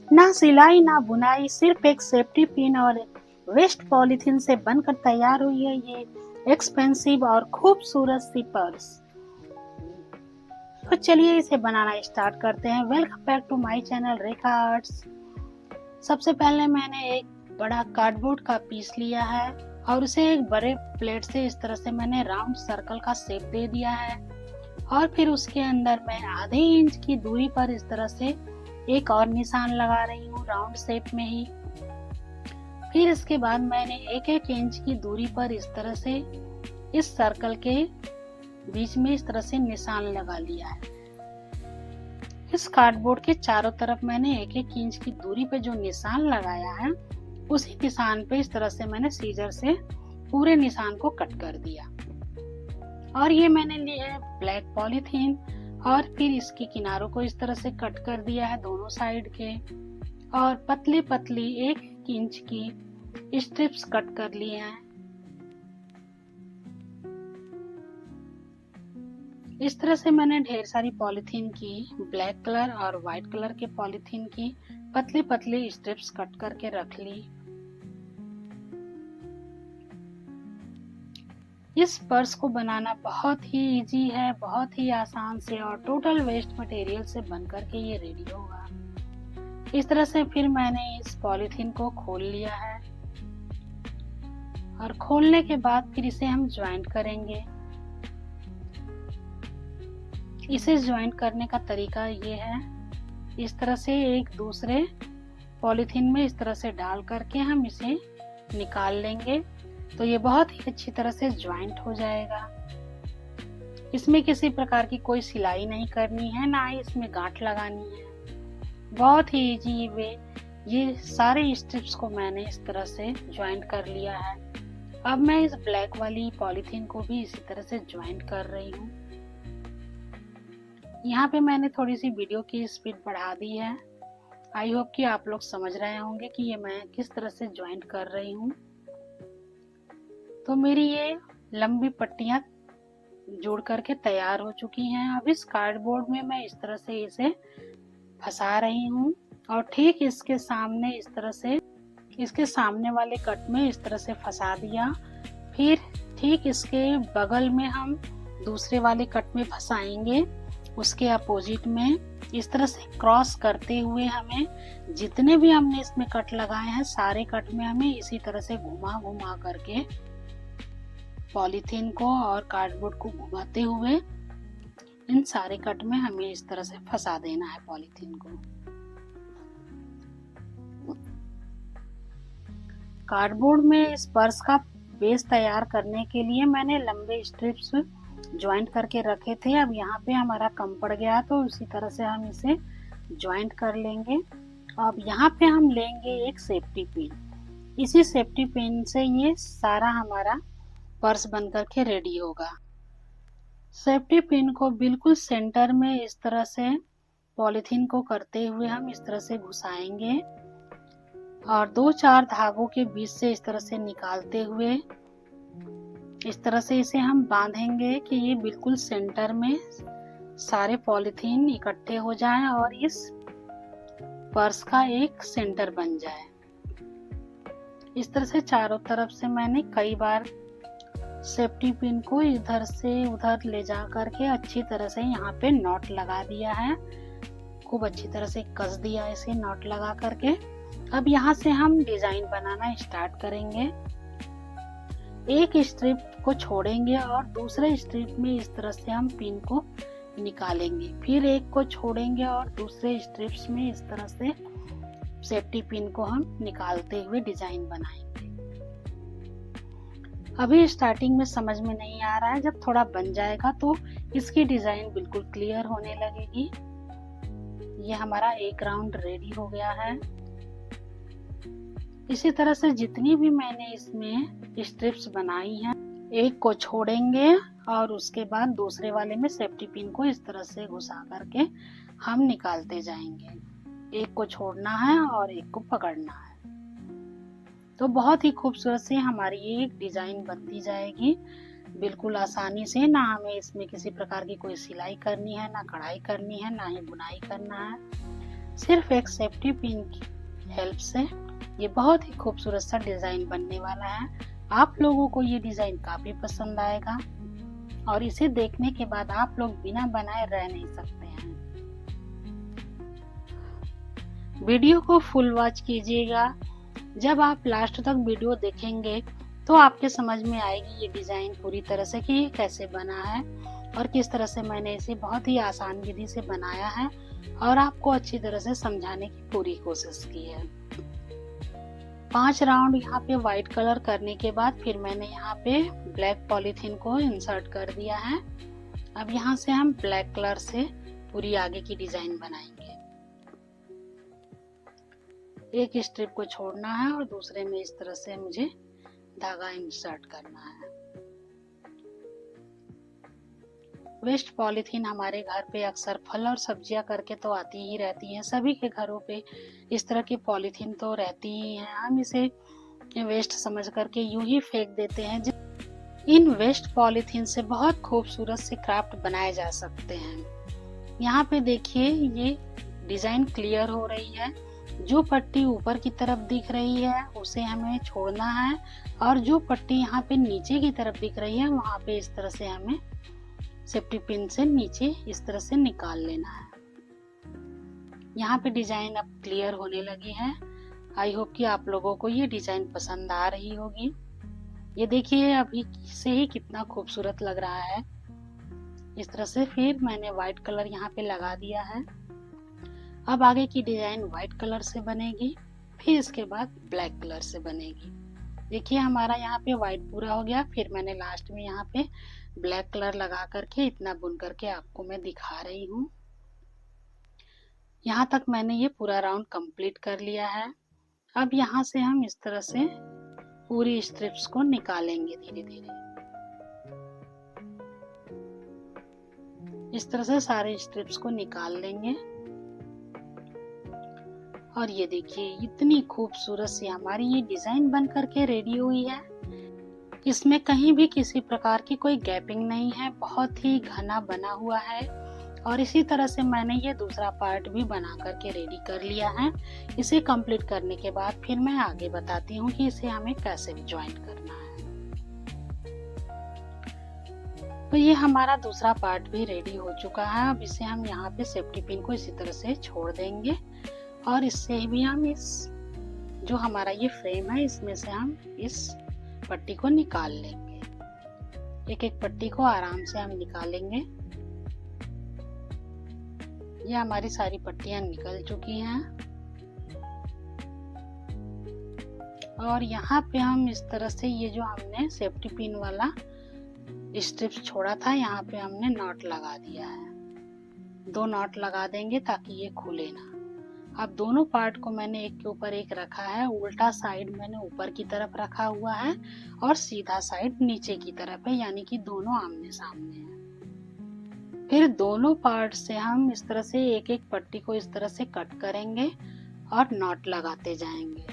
ना सिलाई ना बुनाई, सिर्फ एक सेफ्टी पिन और वेस्ट पॉलीथीन से बनकर तैयार हुई है ये एक्सपेंसिव और खूबसूरत सी पर्स। तो चलिए इसे बनाना स्टार्ट करते हैं। Welcome back to my channel Rekha Arts. सबसे पहले मैंने एक बड़ा कार्डबोर्ड का पीस लिया है और उसे एक बड़े प्लेट से इस तरह से मैंने राउंड सर्कल का शेप दे दिया है और फिर उसके अंदर मैं आधे इंच की दूरी पर इस तरह से एक और निशान लगा रही हूँ राउंड शेप में ही। फिर इसके बाद मैंने एक एक इंच की दूरी पर इस तरह से इस सर्कल के बीच में इस तरह से निशान लगा लिया है। इस कार्डबोर्ड के चारों तरफ मैंने एक एक इंच की दूरी पे जो निशान लगाया है उसी निशान पे इस तरह से मैंने सीजर से पूरे निशान को कट कर दिया। और ये मैंने लिया है ब्लैक पॉलीथीन और फिर इसके किनारों को इस तरह से कट कर दिया है दोनों साइड के, और पतली पतली 1 इंच की स्ट्रिप्स कट कर लिए हैं। इस तरह से मैंने ढेर सारी पॉलीथीन की, ब्लैक कलर और व्हाइट कलर के पॉलीथीन की पतली पतली स्ट्रिप्स कट करके रख ली। इस पर्स को बनाना बहुत ही इजी है, बहुत ही आसान से, और टोटल वेस्ट मटेरियल से बनकर के ये रेडी होगा। इस तरह से फिर मैंने इस पॉलीथीन को खोल लिया है और खोलने के बाद फिर इसे हम ज्वाइंट करेंगे। इसे ज्वाइंट करने का तरीका ये है, इस तरह से एक दूसरे पॉलीथीन में इस तरह से डाल करके हम इसे निकाल लेंगे तो ये बहुत ही अच्छी तरह से ज्वाइंट हो जाएगा। इसमें किसी प्रकार की कोई सिलाई नहीं करनी है, ना ही इसमें गांठ लगानी है। बहुत ही इजी वे। ये सारे स्ट्रिप्स को मैंने इस तरह से ज्वाइंट कर लिया है। अब मैं इस ब्लैक वाली पॉलीथीन को भी इसी तरह से ज्वाइंट कर रही हूँ। यहाँ पे मैंने थोड़ी सी वीडियो की स्पीड बढ़ा दी है। आई होप कि आप लोग समझ रहे होंगे कि ये मैं किस तरह से ज्वाइंट कर रही हूँ। तो मेरी ये लंबी पट्टियां जोड़ करके तैयार हो चुकी हैं। अब इस कार्डबोर्ड में मैं इस तरह से इसे फंसा रही हूँ और ठीक इसके सामने इस तरह से इसके सामने वाले कट में इस तरह से फंसा दिया। फिर ठीक इसके बगल में हम दूसरे वाले कट में फंसाएंगे, उसके अपोजिट में इस तरह से क्रॉस करते हुए हमें जितने भी हमने इसमें कट लगाए हैं सारे कट में हमें इसी तरह से घुमा घुमा करके पॉलीथीन को और कार्डबोर्ड को घुमाते हुए इन सारे कट में हमें इस तरह से फंसा देना है पॉलीथीन को। कार्डबोर्ड में इस पर्स का बेस तैयार करने के लिए मैंने लंबे स्ट्रिप्स ज्वाइंट करके रखे थे। अब यहाँ पे हमारा कम पड़ गया तो उसी तरह से हम इसे ज्वाइंट कर लेंगे। अब यहाँ पे हम लेंगे एक सेफ्टी पिन। इसी सेफ्टी पिन से ये सारा हमारा पर्स बनकर के रेडी होगा। सेफ्टी पिन को बिल्कुल सेंटर में इस तरह से पॉलीथीन को करते हुए हम इस तरह से घुसाएंगे और 2-4 धागों के बीच से इस तरह से निकालते हुए इस तरह से इसे हम बांधेंगे कि ये बिल्कुल सेंटर में सारे पॉलीथीन इकट्ठे हो जाएं और इस पर्स का एक सेंटर बन जाए। इस तरह से चारों तरफ से मैंने कई बार सेफ्टी पिन को इधर से उधर ले जा करके अच्छी तरह से यहाँ पे नॉट लगा दिया है। खूब अच्छी तरह से कस दिया इसे नॉट लगा करके। अब यहाँ से हम डिजाइन बनाना स्टार्ट करेंगे। एक स्ट्रिप को छोड़ेंगे और दूसरे स्ट्रिप में इस तरह से हम पिन को निकालेंगे, फिर एक को छोड़ेंगे और दूसरे स्ट्रिप्स में इस तरह से सेफ्टी पिन को हम निकालते हुए डिजाइन बनाएंगे। अभी स्टार्टिंग में समझ में नहीं आ रहा है, जब थोड़ा बन जाएगा तो इसकी डिजाइन बिल्कुल क्लियर होने लगेगी। ये हमारा एक राउंड रेडी हो गया है। इसी तरह से जितनी भी मैंने इसमें स्ट्रिप्स बनाई हैं, एक को छोड़ेंगे और उसके बाद दूसरे वाले में सेफ्टी पिन को इस तरह से घुसा करके हम निकालते जाएंगे। एक को छोड़ना है और एक को पकड़ना है। तो बहुत ही खूबसूरत से हमारी ये एक डिजाइन बनती जाएगी बिल्कुल आसानी से। ना हमें इसमें किसी प्रकार की कोई सिलाई करनी है, ना कढ़ाई करनी है, ना ही बुनाई करना है। सिर्फ एक सेफ्टी पिन की हेल्प से ये बहुत ही खूबसूरत सा डिजाइन बनने वाला है। आप लोगों को ये डिजाइन काफी पसंद आएगा और इसे देखने के बाद आप लोग बिना बनाए रह नहीं सकते हैं। वीडियो को फुल वॉच कीजिएगा। जब आप लास्ट तक वीडियो देखेंगे तो आपके समझ में आएगी ये डिजाइन पूरी तरह से कि ये कैसे बना है और किस तरह से मैंने इसे बहुत ही आसान विधि से बनाया है और आपको अच्छी तरह से समझाने की पूरी कोशिश की है। 5 राउंड यहाँ पे व्हाइट कलर करने के बाद फिर मैंने यहाँ पे ब्लैक पॉलीथीन को इंसर्ट कर दिया है। अब यहाँ से हम ब्लैक कलर से पूरी आगे की डिजाइन बनाएंगे। एक स्ट्रिप को छोड़ना है और दूसरे में इस तरह से मुझे धागा इंसर्ट करना है। वेस्ट पॉलीथीन हमारे घर पे अक्सर फल और सब्जियां करके तो आती ही रहती हैं। सभी के घरों पे इस तरह की पॉलीथीन तो रहती ही है। हम इसे वेस्ट समझ करके यूं ही फेंक देते हैं। इन वेस्ट पॉलीथीन से बहुत खूबसूरत से क्राफ्ट बनाए जा सकते हैं। यहाँ पे देखिए ये डिजाइन क्लियर हो रही है। जो पट्टी ऊपर की तरफ दिख रही है उसे हमें छोड़ना है और जो पट्टी यहाँ पे नीचे की तरफ दिख रही है वहां पे इस तरह से हमें सेफ्टी पिन से नीचे इस तरह से निकाल लेना है। यहाँ पे डिजाइन अब क्लियर होने लगी है। आई होप कि आप लोगों को ये डिजाइन पसंद आ रही होगी। ये देखिए अभी से ही कितना खूबसूरत लग रहा है। इस तरह से फिर मैंने व्हाइट कलर यहाँ पे लगा दिया है। अब आगे की डिजाइन व्हाइट कलर से बनेगी, फिर इसके बाद ब्लैक कलर से बनेगी। देखिए हमारा यहाँ पे व्हाइट पूरा हो गया। फिर मैंने लास्ट में यहाँ पे ब्लैक कलर लगा करके इतना बुन करके आपको मैं दिखा रही हूँ। यहाँ तक मैंने ये पूरा राउंड कंप्लीट कर लिया है। अब यहाँ से हम इस तरह से पूरी स्ट्रिप्स को निकालेंगे धीरे धीरे। इस तरह से सारे स्ट्रिप्स को निकाल लेंगे और ये देखिए इतनी खूबसूरत सी हमारी ये डिजाइन बन करके रेडी हुई है। इसमें कहीं भी किसी प्रकार की कोई गैपिंग नहीं है, बहुत ही घना बना हुआ है। और इसी तरह से मैंने ये दूसरा पार्ट भी बना करके रेडी कर लिया है। इसे कंप्लीट करने के बाद फिर मैं आगे बताती हूँ कि इसे हमें कैसे ज्वाइंट करना है। तो ये हमारा दूसरा पार्ट भी रेडी हो चुका है। अब इसे हम यहाँ पे सेफ्टी पिन को इसी तरह से छोड़ देंगे और इससे भी हम इस जो हमारा ये फ्रेम है इसमें से हम इस पट्टी को निकाल लेंगे। एक एक पट्टी को आराम से हम निकालेंगे। ये हमारी सारी पट्टियां निकल चुकी हैं और यहाँ पे हम इस तरह से ये जो हमने सेफ्टी पिन वाला स्ट्रिप्स छोड़ा था यहाँ पे हमने नॉट लगा दिया है। 2 नॉट लगा देंगे ताकि ये खुले ना। अब दोनों पार्ट को मैंने एक के ऊपर एक रखा है। उल्टा साइड मैंने ऊपर की तरफ रखा हुआ है और सीधा साइड नीचे की तरफ है, यानी कि दोनों आमने सामने हैं। फिर दोनों पार्ट से हम इस तरह से एक एक पट्टी को इस तरह से कट करेंगे और नॉट लगाते जाएंगे।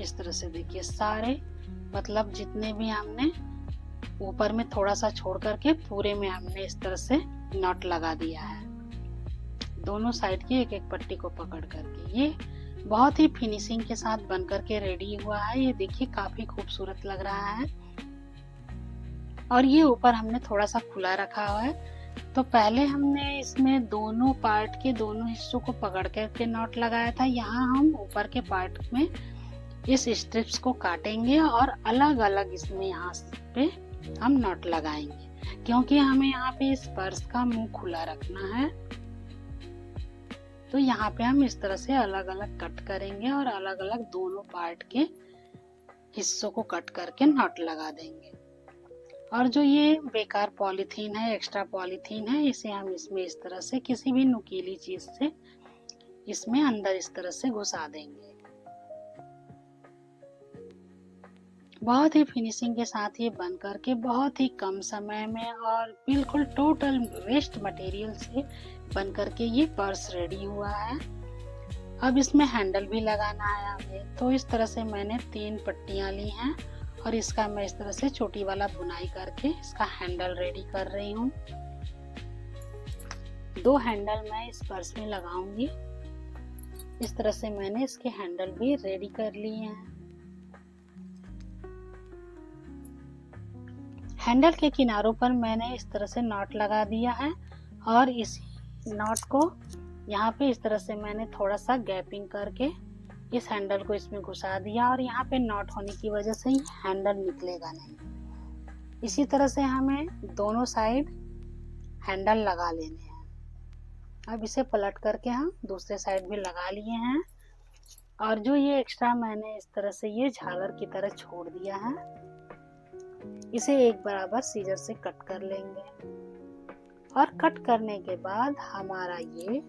इस तरह से देखिए सारे मतलब जितने भी हमने ऊपर में थोड़ा सा छोड़ करके पूरे में हमने इस तरह से नॉट लगा दिया है। दोनों साइड की एक एक पट्टी को पकड़ करके ये बहुत ही फिनिशिंग के साथ बन करके रेडी हुआ है। ये देखिए काफी खूबसूरत लग रहा है और ये ऊपर हमने थोड़ा सा खुला रखा हुआ है। तो पहले हमने इसमें दोनों पार्ट के दोनों हिस्सों को पकड़ करके नॉट लगाया था। यहाँ हम ऊपर के पार्ट में इस स्ट्रिप्स को काटेंगे और अलग अलग इसमें यहाँ पे हम नॉट लगाएंगे, क्योंकि हमें यहाँ पे इस पर्स का मुंह खुला रखना है। तो यहाँ पे हम इस तरह से अलग अलग कट करेंगे और अलग अलग दोनों पार्ट के हिस्सों को कट करके नॉट लगा देंगे। और जो ये बेकार पॉलीथीन है, एक्स्ट्रा पॉलीथीन है, इसे हम इसमें इस तरह से किसी भी नुकीली चीज से इसमें अंदर इस तरह से घुसा देंगे। बहुत ही फिनिशिंग के साथ ये बन करके बहुत ही कम समय में और बिल्कुल टोटल वेस्ट मटेरियल से बन करके ये पर्स रेडी हुआ है। अब इसमें हैंडल भी लगाना है हमें। तो इस तरह से मैंने 3 पट्टियां ली हैं और इसका मैं इस तरह से छोटी वाला बुनाई करके इसका हैंडल रेडी कर रही हूँ। 2 हैंडल मैं इस पर्स में लगाऊंगी। इस तरह से मैंने इसके हैंडल भी रेडी कर लिए हैं। हैंडल के किनारों पर मैंने इस तरह से नॉट लगा दिया है और इस नॉट को यहाँ पे इस तरह से मैंने थोड़ा सा गैपिंग करके इस हैंडल को इसमें घुसा दिया और यहाँ पे नॉट होने की वजह से ही हैंडल निकलेगा नहीं। इसी तरह से हमें दोनों साइड हैंडल लगा लेने हैं। अब इसे पलट करके हम दूसरे साइड भी लगा लिए हैं और जो ये एक्स्ट्रा मैंने इस तरह से ये झालर की तरह छोड़ दिया है, इसे एक बराबर सीजर से कट कर लेंगे। और कट करने के बाद हमारा ये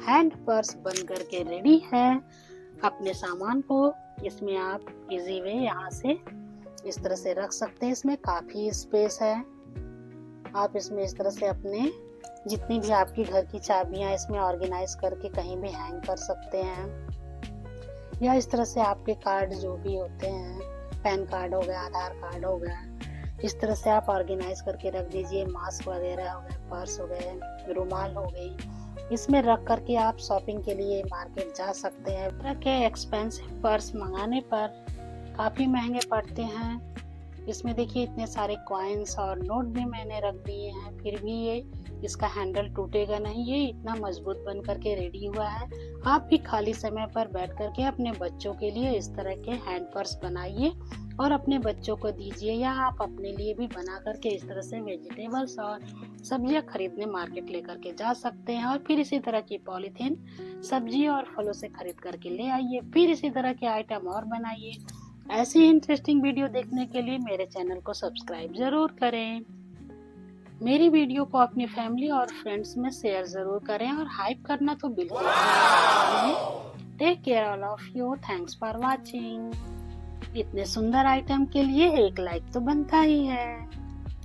हैंड पर्स बन करके रेडी है। अपने सामान को इसमें आप इजी वे यहाँ से इस तरह से रख सकते हैं। इसमें काफी स्पेस है। आप इसमें इस तरह से अपने जितनी भी आपकी घर की चाबियां इसमें ऑर्गेनाइज करके कहीं भी हैंग कर सकते हैं, या इस तरह से आपके कार्ड जो भी होते हैं, पैन कार्ड हो गया, आधार कार्ड हो गया, इस तरह से आप ऑर्गेनाइज करके रख दीजिए। मास्क वगैरह हो गए, पर्स हो गए, रुमाल हो गई, इसमें रख करके आप शॉपिंग के लिए मार्केट जा सकते हैं। तरह के एक्सपेंसिव पर्स मंगाने पर काफ़ी महंगे पड़ते हैं। इसमें देखिए इतने सारे कॉइन्स और नोट भी मैंने रख दिए हैं, फिर भी ये इसका हैंडल टूटेगा नहीं। ये इतना मजबूत बन करके रेडी हुआ है। आप भी खाली समय पर बैठ करके अपने बच्चों के लिए इस तरह के हैंड पर्स बनाइए और अपने बच्चों को दीजिए, या आप अपने लिए भी बना करके इस तरह से वेजिटेबल्स और सब्जियां खरीदने मार्केट लेकर के जा सकते हैं। और फिर इसी तरह की पॉलीथीन सब्जी और फलों से खरीद करके ले आइए, फिर इसी तरह के आइटम और बनाइए। ऐसी ही इंटरेस्टिंग वीडियो देखने के लिए मेरे चैनल को सब्सक्राइब जरूर करें। मेरी वीडियो को अपनी फैमिली और फ्रेंड्स में शेयर जरूर करें और हाइप करना तो बिल्कुल नहीं। Take care all of you. Thanks for watching. इतने सुंदर आइटम के लिए एक लाइक तो बनता ही है।